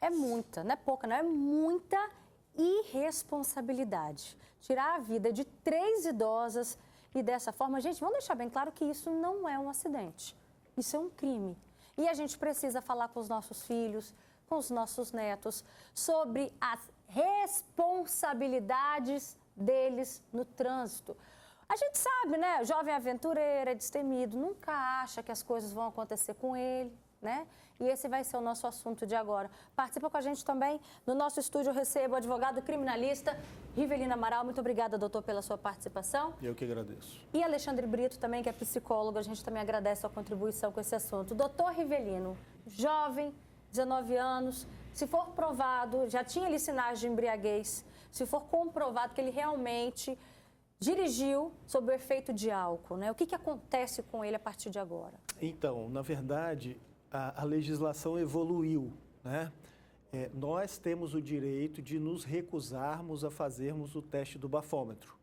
É muita, não é pouca, não, é muita irresponsabilidade. Tirar a vida de 3 idosas e dessa forma, gente, vamos deixar bem claro que isso não é um acidente, isso é um crime. E a gente precisa falar com os nossos filhos, com os nossos netos, sobre as responsabilidades deles no trânsito. A gente sabe, né? O jovem aventureiro é destemido, nunca acha que as coisas vão acontecer com ele, né? E esse vai ser o nosso assunto de agora. Participa com a gente também. No nosso estúdio eu recebo o advogado criminalista Rivelino Amaral. Muito obrigada, doutor, pela sua participação. Eu que agradeço. E Alexandre Brito também, que é psicólogo. A gente também agradece a contribuição com esse assunto. Doutor Rivelino, jovem, 19 anos, se for provado, já tinha ali sinais de embriaguez, se for comprovado que ele realmente dirigiu sob o efeito de álcool, né? O que acontece com ele a partir de agora? Então, na verdade, a legislação evoluiu, né? Nós temos o direito de nos recusarmos a fazermos o teste do bafômetro,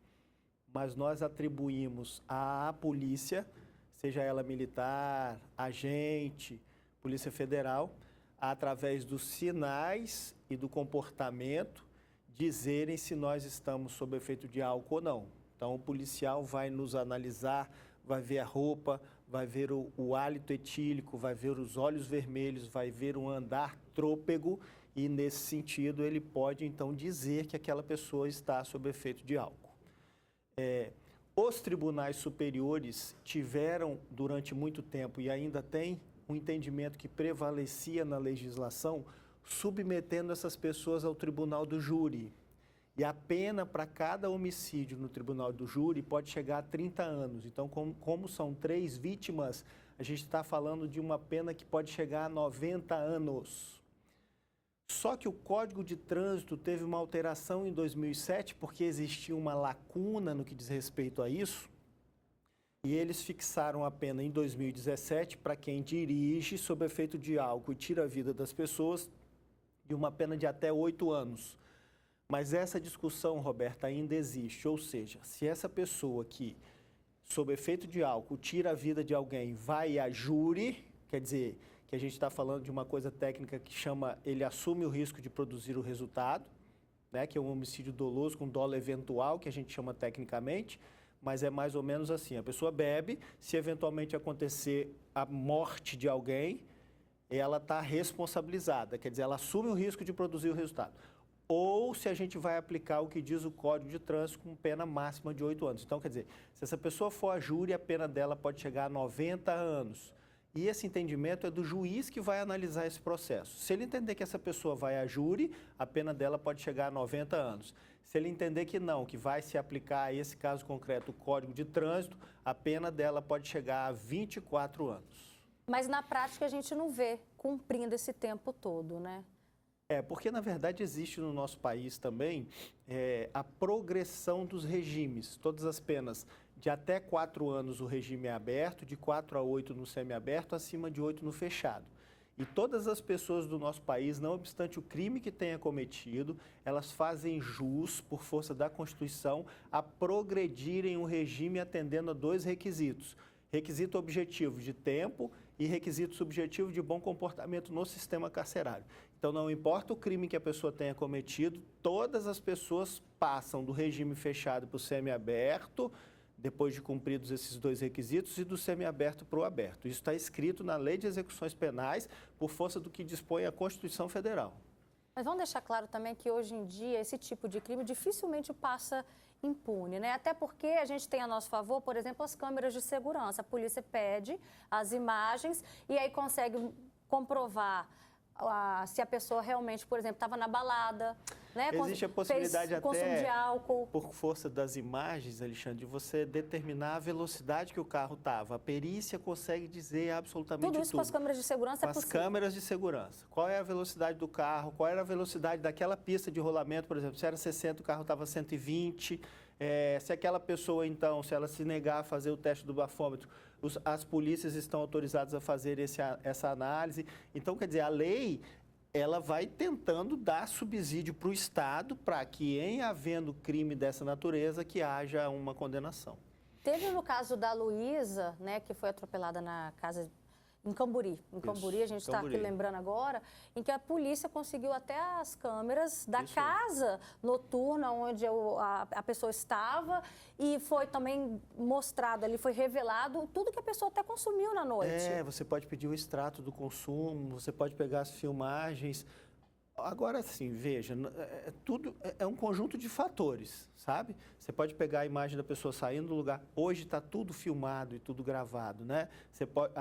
mas nós atribuímos à polícia, seja ela militar, agente, Polícia Federal, através dos sinais e do comportamento, dizerem se nós estamos sob efeito de álcool ou não. Então, o policial vai nos analisar, vai ver a roupa, vai ver o hálito etílico, vai ver os olhos vermelhos, vai ver um andar trôpego e, nesse sentido, ele pode, então, dizer que aquela pessoa está sob efeito de álcool. Os tribunais superiores tiveram, durante muito tempo, e ainda têm, um entendimento que prevalecia na legislação, submetendo essas pessoas ao tribunal do júri. E a pena para cada homicídio no tribunal do júri pode chegar a 30 anos. Então, como são 3 vítimas, a gente está falando de uma pena que pode chegar a 90 anos. Só que o Código de Trânsito teve uma alteração em 2007, porque existia uma lacuna no que diz respeito a isso. E eles fixaram a pena em 2017 para quem dirige sob efeito de álcool e tira a vida das pessoas, de uma pena de até 8 anos. Mas essa discussão, Roberta, ainda existe. Ou seja, se essa pessoa que, sob efeito de álcool, tira a vida de alguém, vai a júri, quer dizer, que a gente está falando de uma coisa técnica que chama, ele assume o risco de produzir o resultado, né, que é um homicídio doloso com dolo eventual, que a gente chama tecnicamente, mas é mais ou menos assim, a pessoa bebe, se eventualmente acontecer a morte de alguém, ela está responsabilizada, quer dizer, ela assume o risco de produzir o resultado. Ou se a gente vai aplicar o que diz o Código de Trânsito com pena máxima de 8 anos. Então, quer dizer, se essa pessoa for a júri, a pena dela pode chegar a 90 anos. E esse entendimento é do juiz que vai analisar esse processo. Se ele entender que essa pessoa vai a júri, a pena dela pode chegar a 90 anos. Se ele entender que não, que vai se aplicar a esse caso concreto o Código de Trânsito, a pena dela pode chegar a 24 anos. Mas na prática a gente não vê cumprindo esse tempo todo, né? Porque na verdade existe no nosso país também a progressão dos regimes. Todas as penas de até 4 anos o regime é aberto, de 4 a 8 no semiaberto, acima de 8 no fechado. E todas as pessoas do nosso país, não obstante o crime que tenha cometido, elas fazem jus, por força da Constituição, a progredirem o regime atendendo a 2 requisitos. Requisito objetivo de tempo e requisito subjetivo de bom comportamento no sistema carcerário. Então, não importa o crime que a pessoa tenha cometido, todas as pessoas passam do regime fechado para o semiaberto, depois de cumpridos esses 2 requisitos, e do semiaberto para o aberto. Isso está escrito na Lei de Execuções Penais, por força do que dispõe a Constituição Federal. Mas vamos deixar claro também que hoje em dia esse tipo de crime dificilmente passa impune, né? Até porque a gente tem a nosso favor, por exemplo, as câmeras de segurança. A polícia pede as imagens e aí consegue comprovar se a pessoa realmente, por exemplo, estava na balada, né? Existe a possibilidade fez consumo de álcool. Por força das imagens, Alexandre, de você determinar a velocidade que o carro estava. A perícia consegue dizer absolutamente tudo. Tudo isso com as câmeras de segurança é possível? Com as câmeras de segurança. Qual é a velocidade do carro, qual era a velocidade daquela pista de rolamento, por exemplo, se era 60, o carro estava 120, se aquela pessoa, então, se ela se negar a fazer o teste do bafômetro, as polícias estão autorizadas a fazer essa análise. Então, quer dizer, a lei, ela vai tentando dar subsídio para o Estado para que, em havendo crime dessa natureza, que haja uma condenação. Teve no caso da Luísa, né, que foi atropelada na casa Em Camburi. Em Camburi, a gente está aqui lembrando agora, em que a polícia conseguiu até as câmeras da casa noturna onde a pessoa estava e foi também mostrado ali, foi revelado tudo que a pessoa até consumiu na noite. Você pode pedir o extrato do consumo, você pode pegar as filmagens. Agora, sim, veja, tudo é um conjunto de fatores, sabe? Você pode pegar a imagem da pessoa saindo do lugar. Hoje está tudo filmado e tudo gravado, né? Você pode,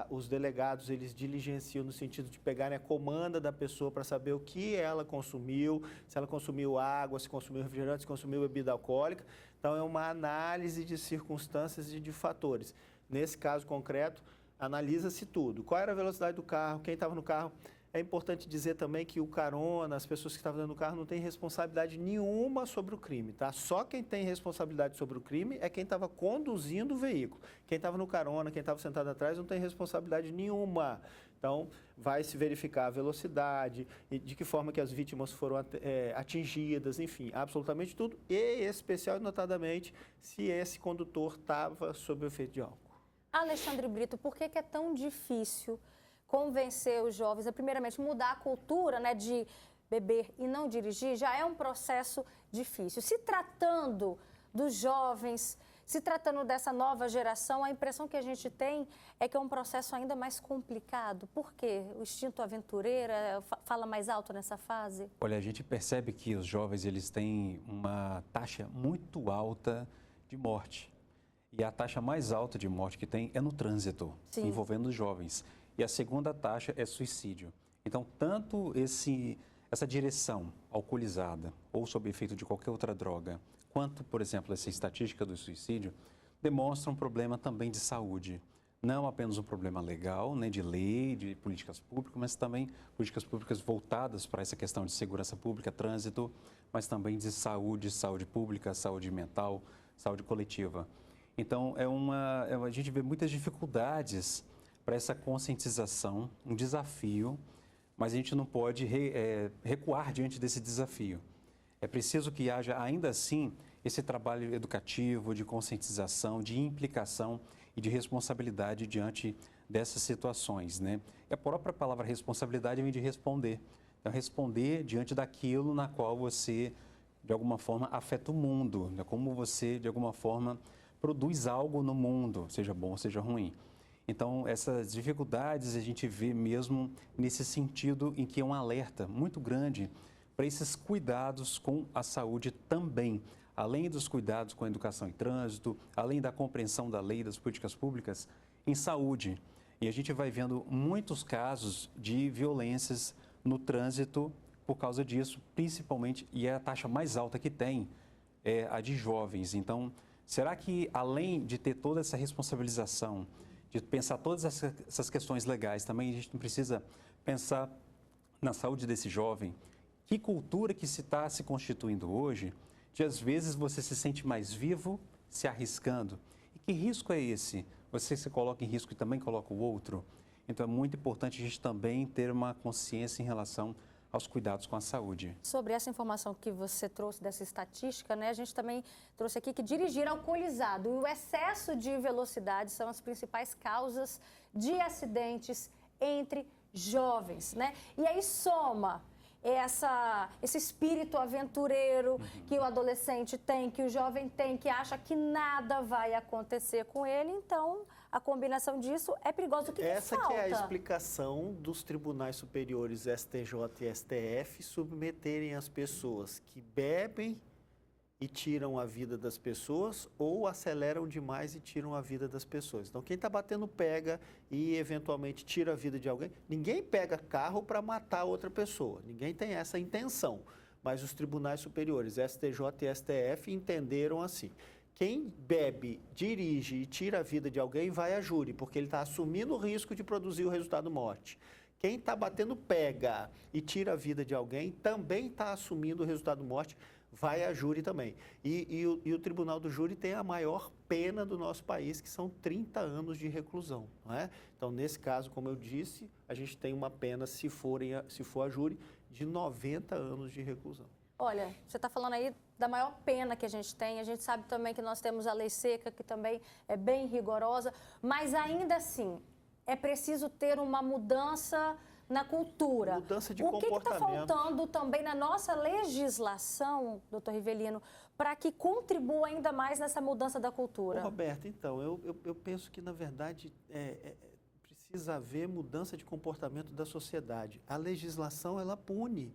os delegados, eles diligenciam no sentido de pegarem a comanda da pessoa para saber o que ela consumiu, se ela consumiu água, se consumiu refrigerante, se consumiu bebida alcoólica. Então, é uma análise de circunstâncias e de fatores. Nesse caso concreto, analisa-se tudo. Qual era a velocidade do carro, quem estava no carro. É importante dizer também que o carona, as pessoas que estavam dentro do carro não têm responsabilidade nenhuma sobre o crime, tá? Só quem tem responsabilidade sobre o crime é quem estava conduzindo o veículo. Quem estava no carona, quem estava sentado atrás não tem responsabilidade nenhuma. Então, vai se verificar a velocidade, e de que forma que as vítimas foram atingidas, enfim, absolutamente tudo. E, especial e notadamente, se esse condutor estava sob o efeito de álcool. Alexandre Brito, por que é tão difícil convencer os jovens a, primeiramente, mudar a cultura, né, de beber e não dirigir? Já é um processo difícil. Se tratando dos jovens, se tratando dessa nova geração, a impressão que a gente tem é que é um processo ainda mais complicado. Por quê? O instinto aventureiro fala mais alto nessa fase? Olha, a gente percebe que os jovens eles têm uma taxa muito alta de morte. E a taxa mais alta de morte que tem é no trânsito, Sim. envolvendo os jovens. E a segunda taxa é suicídio. Então, tanto essa direção alcoolizada ou sob efeito de qualquer outra droga, quanto, por exemplo, essa estatística do suicídio, demonstra um problema também de saúde. Não apenas um problema legal, né, de lei, de políticas públicas, mas também políticas públicas voltadas para essa questão de segurança pública, trânsito, mas também de saúde pública, saúde mental, saúde coletiva. Então, a gente vê muitas dificuldades para essa conscientização, um desafio, mas a gente não pode recuar diante desse desafio. É preciso que haja, ainda assim, esse trabalho educativo, de conscientização, de implicação e de responsabilidade diante dessas situações, né? E a própria palavra responsabilidade vem de responder. Então, responder diante daquilo na qual você, de alguma forma, afeta o mundo, né? Como você, de alguma forma, produz algo no mundo, seja bom ou seja ruim. Então, essas dificuldades a gente vê mesmo nesse sentido em que é um alerta muito grande para esses cuidados com a saúde também. Além dos cuidados com a educação e trânsito, além da compreensão da lei e das políticas públicas, em saúde. E a gente vai vendo muitos casos de violências no trânsito por causa disso, principalmente, e é a taxa mais alta que tem, é a de jovens. Então, será que além de ter toda essa responsabilização, de pensar todas essas questões legais, também a gente não precisa pensar na saúde desse jovem? Que cultura que se está se constituindo hoje, de às vezes você se sente mais vivo se arriscando. E que risco é esse? Você se coloca em risco e também coloca o outro? Então é muito importante a gente também ter uma consciência em relação aos cuidados com a saúde. Sobre essa informação que você trouxe dessa estatística, né, a gente também trouxe aqui que dirigir alcoolizado e o excesso de velocidade são as principais causas de acidentes entre jovens, né? E aí soma esse espírito aventureiro que o adolescente tem, que o jovem tem, que acha que nada vai acontecer com ele, então a combinação disso é perigosa. O que Essa falta? Que é a explicação dos tribunais superiores STJ e STF submeterem as pessoas que bebem e tiram a vida das pessoas ou aceleram demais e tiram a vida das pessoas. Então, quem está batendo pega e eventualmente tira a vida de alguém, ninguém pega carro para matar outra pessoa, ninguém tem essa intenção. Mas os tribunais superiores, STJ e STF, entenderam assim. Quem bebe, dirige e tira a vida de alguém vai a júri, porque ele está assumindo o risco de produzir o resultado morte. Quem está batendo pega e tira a vida de alguém também está assumindo o resultado morte, vai a júri também. E o Tribunal do Júri tem a maior pena do nosso país, que são 30 anos de reclusão. Não é? Então, nesse caso, como eu disse, a gente tem uma pena, se for a júri, de 90 anos de reclusão. Olha, você está falando aí da maior pena que a gente tem. A gente sabe também que nós temos a lei seca, que também é bem rigorosa, mas ainda assim, é preciso ter uma mudança na cultura. Mudança de O que está comportamento. faltando também na nossa legislação, doutor Rivelino, para que contribua ainda mais nessa mudança da cultura? Ô, Roberto, então, eu penso que, na verdade, precisa haver mudança de comportamento da sociedade. A legislação, ela pune.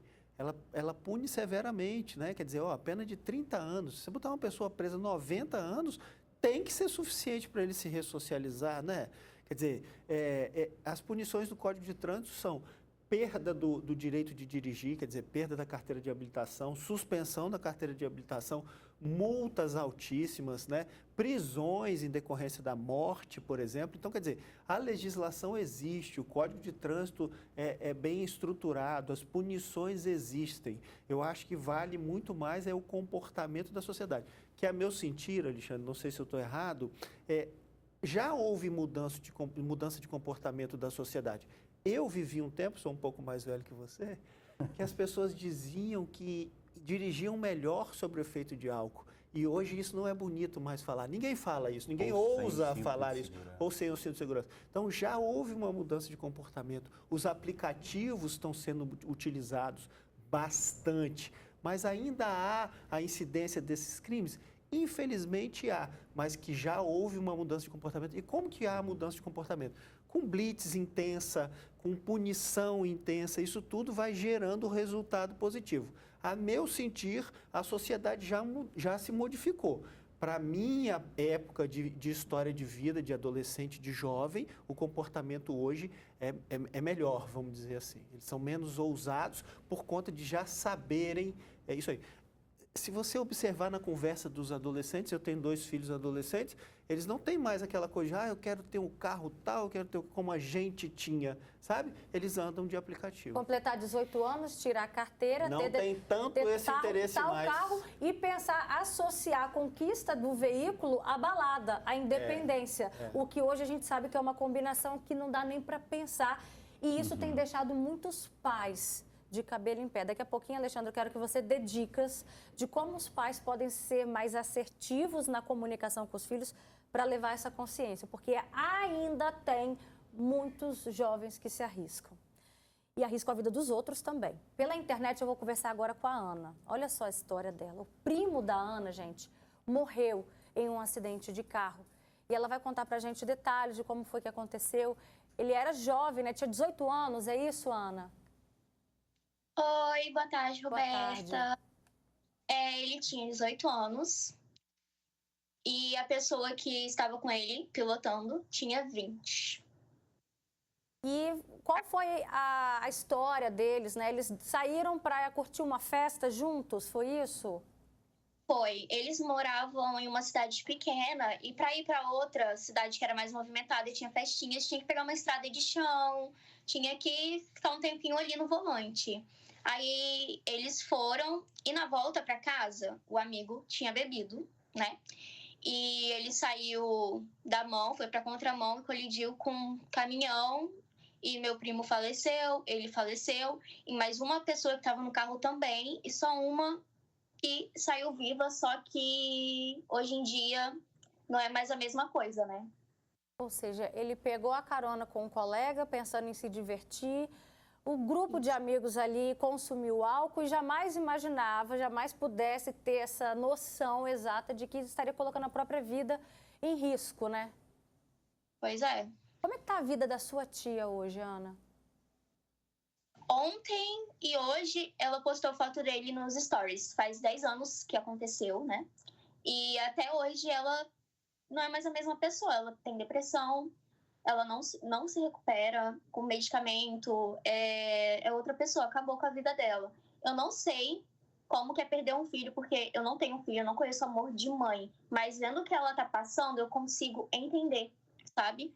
Ela pune severamente, né? Quer dizer, ó, a pena de 30 anos. Se você botar uma pessoa presa 90 anos, tem que ser suficiente para ele se ressocializar, né? Quer dizer, as punições do Código de Trânsito são perda do direito de dirigir, quer dizer, perda da carteira de habilitação, suspensão da carteira de habilitação, multas altíssimas, né? Prisões em decorrência da morte, por exemplo. Então, quer dizer, a legislação existe, o Código de Trânsito é bem estruturado, as punições existem. Eu acho que vale muito mais o comportamento da sociedade. Que a meu sentir, Alexandre, não sei se eu estou errado, já houve mudança de comportamento da sociedade. Eu vivi um tempo, sou um pouco mais velho que você, que as pessoas diziam que dirigiam melhor sob o efeito de álcool. E hoje isso não é bonito mais falar. Ninguém fala isso, ninguém ousa falar isso, ou sem o cinto de segurança. Então já houve uma mudança de comportamento. Os aplicativos estão sendo utilizados bastante, mas ainda há a incidência desses crimes. Infelizmente há, mas que já houve uma mudança de comportamento. E como que há a mudança de comportamento? Com blitz intensa, com punição intensa, isso tudo vai gerando resultado positivo. A meu sentir, a sociedade já se modificou. Para a minha época de história de vida, de adolescente, de jovem, o comportamento hoje é melhor, vamos dizer assim. Eles são menos ousados por conta de já saberem, é isso aí. Se você observar na conversa dos adolescentes, eu tenho 2 filhos adolescentes, eles não têm mais aquela coisa de, eu quero ter um carro tal, eu quero ter como a gente tinha, sabe? Eles andam de aplicativo. Completar 18 anos, tirar a carteira, não tem tanto esse interesse mais. Carro e pensar, associar a conquista do veículo à balada, à independência. O que hoje a gente sabe que é uma combinação que não dá nem para pensar. E isso tem deixado muitos pais de cabelo em pé. Daqui a pouquinho, Alexandre, eu quero que você dê dicas de como os pais podem ser mais assertivos na comunicação com os filhos para levar essa consciência, porque ainda tem muitos jovens que se arriscam. E arriscam a vida dos outros também. Pela internet, eu vou conversar agora com a Ana. Olha só a história dela. O primo da Ana, gente, morreu em um acidente de carro. E ela vai contar para a gente detalhes de como foi que aconteceu. Ele era jovem, né? Tinha 18 anos, é isso, Ana? Oi, boa tarde, Roberta. Boa tarde. Ele tinha 18 anos e a pessoa que estava com ele pilotando tinha 20. E qual foi a história deles, né? Eles saíram para curtir uma festa juntos, foi isso? Foi. Eles moravam em uma cidade pequena e para ir para outra cidade que era mais movimentada e tinha festinhas, tinha que pegar uma estrada de chão, tinha que ficar um tempinho ali no volante. Aí eles foram e na volta para casa, o amigo tinha bebido, né? E ele saiu da mão, foi para contramão e colidiu com um caminhão e meu primo faleceu, ele faleceu e mais uma pessoa que estava no carro também e só uma que saiu viva, só que hoje em dia não é mais a mesma coisa, né? Ou seja, ele pegou a carona com um colega pensando em se divertir. O grupo de amigos ali consumiu álcool e jamais imaginava, jamais pudesse ter essa noção exata de que estaria colocando a própria vida em risco, né? Pois é. Como é que tá a vida da sua tia hoje, Ana? Ontem e hoje ela postou foto dele nos stories. Faz 10 anos que aconteceu, né? E até hoje ela não é mais a mesma pessoa. Ela tem depressão. Ela não se recupera com medicamento, é outra pessoa, acabou com a vida dela. Eu não sei como que é perder um filho, porque eu não tenho filho, eu não conheço amor de mãe, mas vendo o que ela tá passando, eu consigo entender, sabe?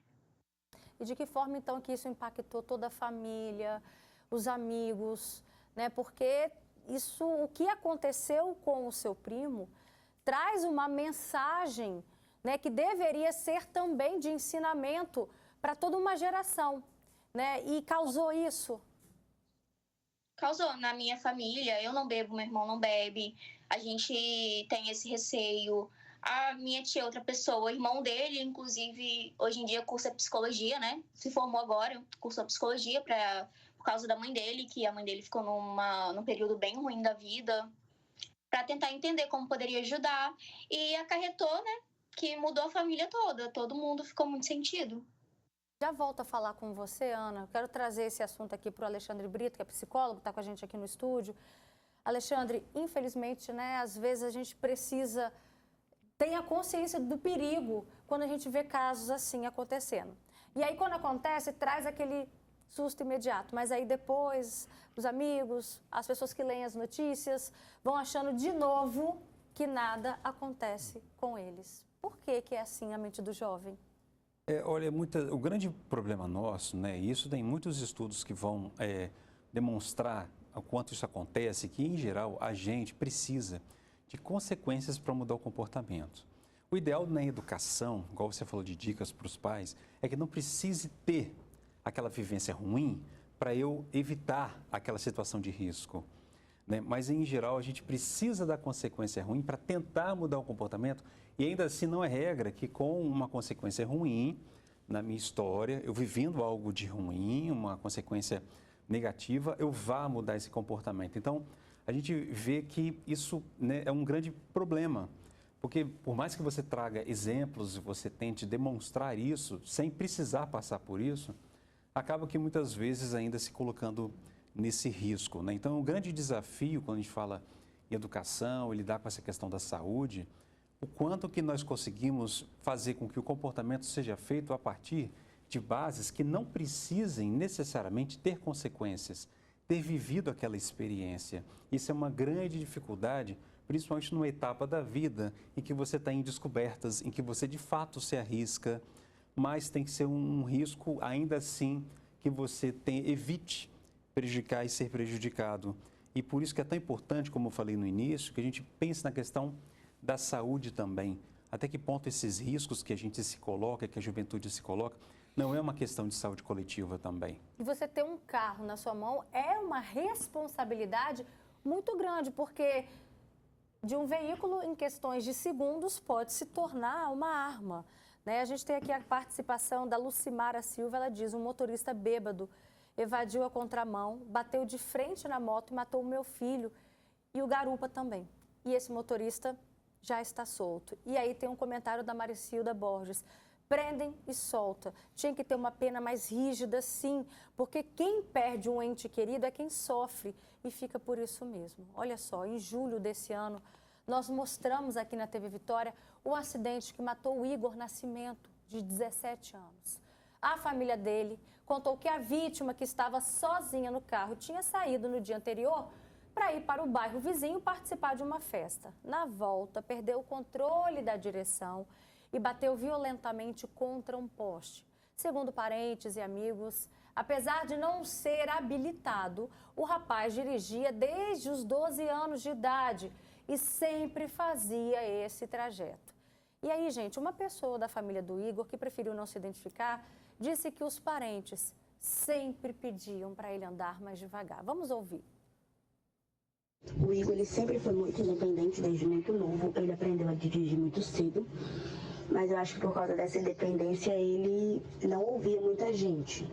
E de que forma, então, que isso impactou toda a família, os amigos, né? Porque isso, o que aconteceu com o seu primo, traz uma mensagem, né, que deveria ser também de ensinamento para toda uma geração, né? E causou isso? Causou na minha família. Eu não bebo, meu irmão não bebe. A gente tem esse receio. A minha tia é outra pessoa, o irmão dele, inclusive, hoje em dia cursa psicologia, né? Se formou agora, cursou psicologia por causa da mãe dele, que a mãe dele ficou num período bem ruim da vida, para tentar entender como poderia ajudar. E acarretou, né? Que mudou a família toda, todo mundo ficou muito sentido. Já volto a falar com você, Ana. Eu quero trazer esse assunto aqui para o Alexandre Brito, que é psicólogo, está com a gente aqui no estúdio. Alexandre, infelizmente, né, às vezes a gente precisa ter a consciência do perigo quando a gente vê casos assim acontecendo. E aí, quando acontece, traz aquele susto imediato. Mas aí depois, os amigos, as pessoas que leem as notícias, vão achando de novo que nada acontece com eles. Por que é assim a mente do jovem? Olha, o grande problema nosso, né, e isso tem muitos estudos que vão demonstrar o quanto isso acontece, que em geral a gente precisa de consequências para mudar o comportamento. O ideal na educação, igual você falou de dicas para os pais, é que não precise ter aquela vivência ruim para eu evitar aquela situação de risco. Né? Mas, em geral, a gente precisa da consequência ruim para tentar mudar o comportamento e ainda assim não é regra que com uma consequência ruim, na minha história, eu vivendo algo de ruim, uma consequência negativa, eu vá mudar esse comportamento. Então, a gente vê que isso, né, é um grande problema, porque por mais que você traga exemplos e você tente demonstrar isso, sem precisar passar por isso, acaba que muitas vezes ainda se colocando nesse risco, né? Então, o grande desafio quando a gente fala em educação e lidar com essa questão da saúde, o quanto que nós conseguimos fazer com que o comportamento seja feito a partir de bases que não precisem necessariamente ter consequências, ter vivido aquela experiência. Isso é uma grande dificuldade, principalmente numa etapa da vida em que você está em descobertas, em que você de fato se arrisca, mas tem que ser um risco ainda assim que você evite prejudicar e ser prejudicado. E por isso que é tão importante, como eu falei no início, que a gente pense na questão da saúde também. Até que ponto esses riscos que a gente se coloca, que a juventude se coloca, não é uma questão de saúde coletiva também. E você ter um carro na sua mão é uma responsabilidade muito grande, porque de um veículo em questões de segundos pode se tornar uma arma. Né? A gente tem aqui a participação da Lucimara Silva, ela diz, um motorista bêbado evadiu a contramão, bateu de frente na moto e matou o meu filho e o garupa também. E esse motorista já está solto. E aí tem um comentário da Maricilda Borges. Prendem e solta. Tinha que ter uma pena mais rígida, sim, porque quem perde um ente querido é quem sofre e fica por isso mesmo. Olha só, em julho desse ano, nós mostramos aqui na TV Vitória o acidente que matou o Igor Nascimento, de 17 anos. A família dele contou que a vítima, que estava sozinha no carro, tinha saído no dia anterior para ir para o bairro vizinho participar de uma festa. Na volta, perdeu o controle da direção e bateu violentamente contra um poste. Segundo parentes e amigos, apesar de não ser habilitado, o rapaz dirigia desde os 12 anos de idade e sempre fazia esse trajeto. E aí, gente, uma pessoa da família do Igor, que preferiu não se identificar, disse que os parentes sempre pediam para ele andar mais devagar. Vamos ouvir. O Igor, ele sempre foi muito independente desde muito novo. Ele aprendeu a dirigir muito cedo, mas eu acho que por causa dessa independência ele não ouvia muita gente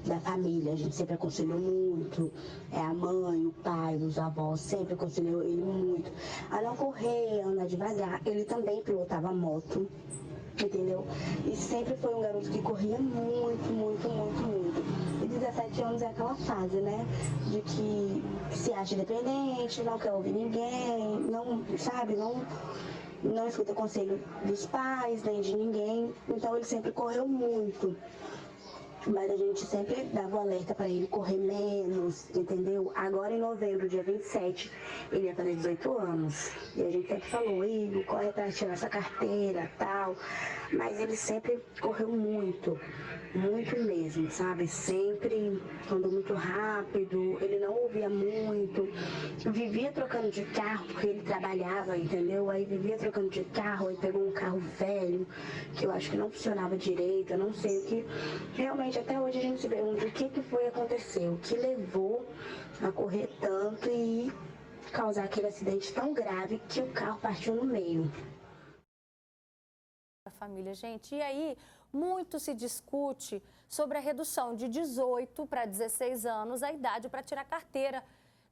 da família. A gente sempre aconselhou muito, a mãe, o pai, os avós sempre aconselhou ele muito a não correr, a andar devagar. Ele também pilotava moto, entendeu? E sempre foi um garoto que corria muito, muito, muito, muito. E 17 anos é aquela fase, né? De que se acha independente, não quer ouvir ninguém, não, sabe, não escuta conselho dos pais, nem de ninguém. Então ele sempre correu muito. Mas a gente sempre dava um alerta para ele correr menos, entendeu? Agora em novembro, dia 27, ele ia fazer 18 anos. E a gente sempre falou, Igor, corre para tirar essa carteira, tal. Mas ele sempre correu muito, muito mesmo, sabe? Sempre andou muito rápido, ele não ouvia muito. Vivia trocando de carro, porque ele trabalhava, entendeu? Aí vivia trocando de carro, aí pegou um carro velho, que eu acho que não funcionava direito, eu não sei o que. Realmente, até hoje a gente se pergunta o que foi acontecer, o que levou a correr tanto e causar aquele acidente tão grave que o carro partiu no meio. família, gente. E aí, muito se discute sobre a redução de 18 para 16 anos a idade para tirar carteira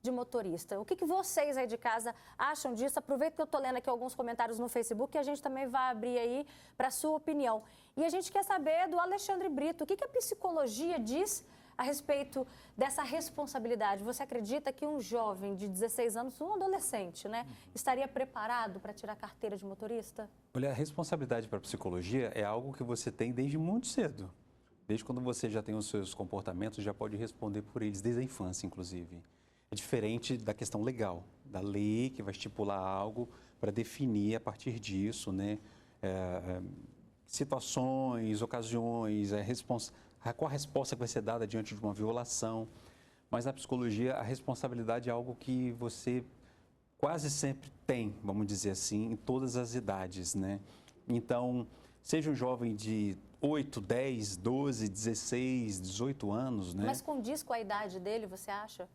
de motorista. O que vocês aí de casa acham disso? Aproveita que eu estou lendo aqui alguns comentários no Facebook e a gente também vai abrir aí para a sua opinião. E a gente quer saber do Alexandre Brito, o que a psicologia diz a respeito dessa responsabilidade. Você acredita que um jovem de 16 anos, um adolescente, né, estaria preparado para tirar carteira de motorista? Olha, a responsabilidade para a psicologia é algo que você tem desde muito cedo. Desde quando você já tem os seus comportamentos, já pode responder por eles, desde a infância, inclusive. É diferente da questão legal, da lei que vai estipular algo para definir a partir disso, né, situações, ocasiões, qual a resposta que vai ser dada diante de uma violação. Mas na psicologia, a responsabilidade é algo que você quase sempre tem, vamos dizer assim, em todas as idades, né? Então, seja um jovem de 8, 10, 12, 16, 18 anos, né? Mas condiz com a idade dele, você acha?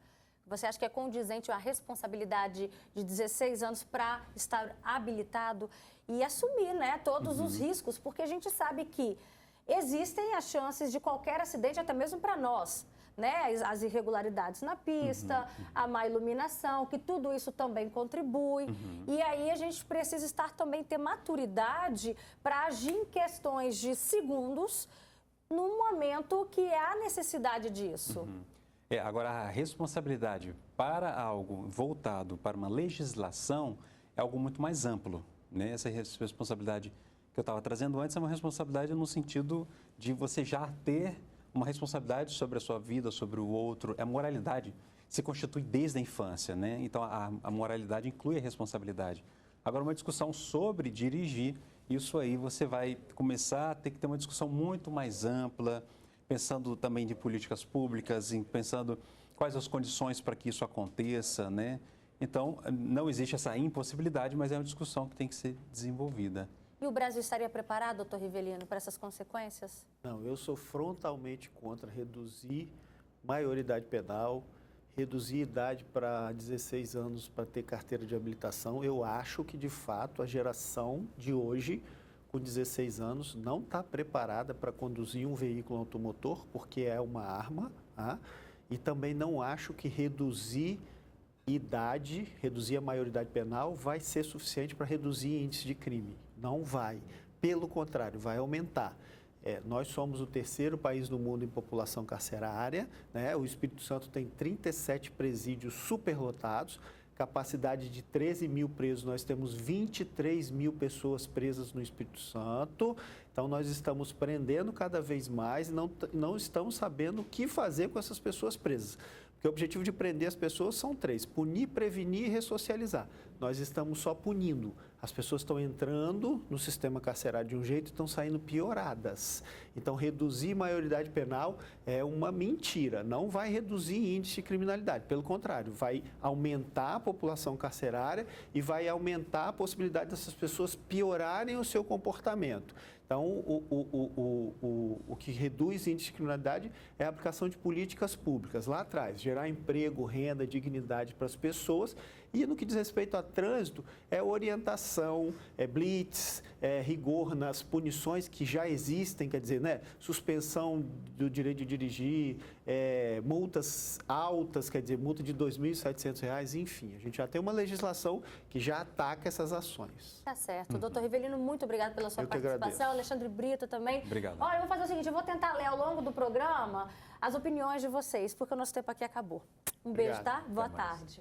Você acha que é condizente a responsabilidade de 16 anos para estar habilitado e assumir, né, todos os riscos? Porque a gente sabe que existem as chances de qualquer acidente, até mesmo para nós, né? As irregularidades na pista, a má iluminação, que tudo isso também contribui. E aí a gente precisa ter maturidade para agir em questões de segundos no momento que há necessidade disso. Agora, a responsabilidade para algo voltado para uma legislação é algo muito mais amplo, né? Essa responsabilidade que eu estava trazendo antes é uma responsabilidade no sentido de você já ter uma responsabilidade sobre a sua vida, sobre o outro. A moralidade se constitui desde a infância, né? Então, a moralidade inclui a responsabilidade. Agora, uma discussão sobre dirigir, isso aí você vai começar a ter que ter uma discussão muito mais ampla, pensando também de políticas públicas, pensando quais as condições para que isso aconteça, né? Então, não existe essa impossibilidade, mas é uma discussão que tem que ser desenvolvida. E o Brasil estaria preparado, doutor Rivelino, para essas consequências? Não, eu sou frontalmente contra reduzir maioridade penal, reduzir idade para 16 anos para ter carteira de habilitação. Eu acho que, de fato, a geração de hoje, com 16 anos, não está preparada para conduzir um veículo automotor, porque é uma arma, tá? E também não acho que reduzir idade, reduzir a maioridade penal, vai ser suficiente para reduzir índice de crime. Não vai. Pelo contrário, vai aumentar. Nós somos o terceiro país do mundo em população carcerária, né? O Espírito Santo tem 37 presídios superlotados, capacidade de 13 mil presos, nós temos 23 mil pessoas presas no Espírito Santo. Então, nós estamos prendendo cada vez mais e não estamos sabendo o que fazer com essas pessoas presas. Porque o objetivo de prender as pessoas são 3, punir, prevenir e ressocializar. Nós estamos só punindo. As pessoas estão entrando no sistema carcerário de um jeito e estão saindo pioradas. Então, reduzir maioridade penal é uma mentira. Não vai reduzir índice de criminalidade. Pelo contrário, vai aumentar a população carcerária e vai aumentar a possibilidade dessas pessoas piorarem o seu comportamento. Então, o que reduz índice de criminalidade é a aplicação de políticas públicas lá atrás, gerar emprego, renda, dignidade para as pessoas. E no que diz respeito a trânsito, é orientação, é blitz, é rigor nas punições que já existem, quer dizer, né, suspensão do direito de dirigir, multas altas, quer dizer, multa de R$ 2.700, enfim. A gente já tem uma legislação que já ataca essas ações. Tá certo. Doutor Rivelino, muito obrigado pela sua participação. Alexandre Brito também. Obrigado. Olha, eu vou fazer o seguinte, eu vou tentar ler ao longo do programa as opiniões de vocês, porque o nosso tempo aqui acabou. Um beijo, tá? Boa tarde.